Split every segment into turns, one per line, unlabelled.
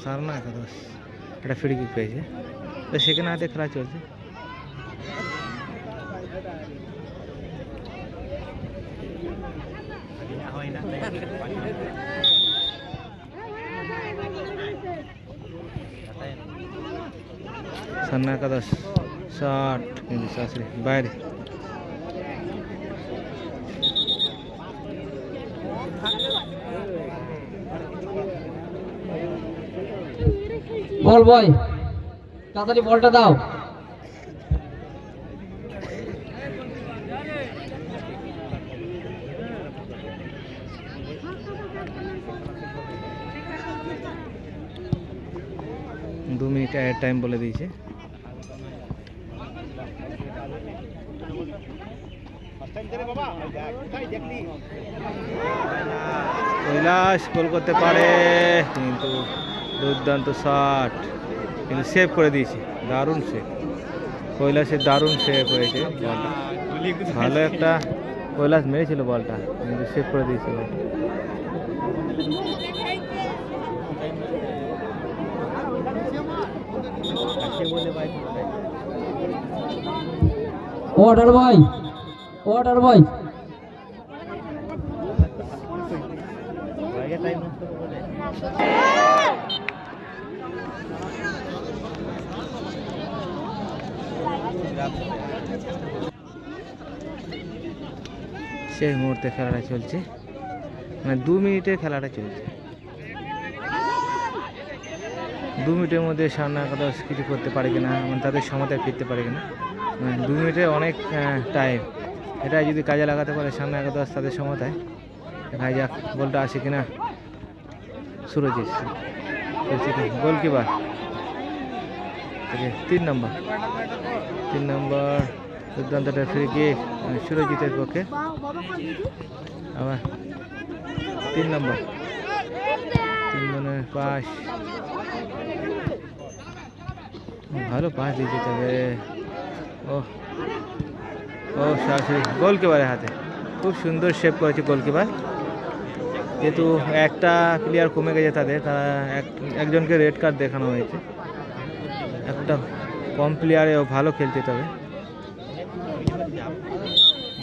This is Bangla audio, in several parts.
সারনা একাদশ একটা ফ্রি কিক পেয়েছে, তো সেখানে হাতে খেলা চলছে। সারনা একাদশ শট কিন্তু শাশুড়ি বাইরে।
বল বয়, তাড়াতাড়ি বলটা দাও।
দু মিনিট টাইম বলে দিয়েছে। কৈলাস গোল করতে পারে, কিন্তু দুর্দান্ত শট, কিন্তু সেভ করে দিয়েছে। দারুণ সেভ, কৈলাসের দারুণ সেভ হয়েছে বলটা। ভালো একটা কৈলাস মেরেছিল বলটা, কিন্তু সেভ করে দিয়েছে বলটা।
অর্ডার বয়, অর্ডার বয়।
সেই মুহূর্তে খেলাটা চলছে, মানে 2 মিনিটের খেলাটা চলছে। 2 মিনিটের মধ্যে সারনা একাদশ কিছু করতে পারে কিনা, মানে তাদের সমতায় ফিরতে পারে কিনা। 2 মিনিটে অনেক টাইম, এটা যদি কাজে লাগাতে পারে সারনা একাদশ তাদের সমতায়, দেখা যাক বলটা আসে কিনা। সুরজিৎ গোলকিপার, 3 নম্বর দুর্দান্ত একটা ফ্রি কিক সুরজিতের পক্ষে। আবার 3 নম্বর, 3 জনের পাস, ভালো পাস দিয়েছে। তবে ও সরাসরি গোলকিপারের হাতে, খুব সুন্দর সেভ করেছে গোলকিপার। যেহেতু একটা প্লেয়ার কমে গেছে তাদের, তারা একজনকে রেড কার্ড দেখানো হয়েছে। একটা কম প্লেয়ারেও ভালো খেলতে, তবে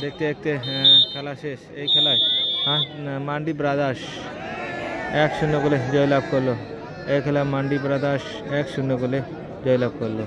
দেখতে দেখতে খেলা শেষ। এই খেলায় মান্ডি ব্রাদার্স 1-0 গোলে জয়লাভ করলো। এই খেলায় মান্ডি ব্রাদার্স 1-0 গোলে জয়লাভ করলো।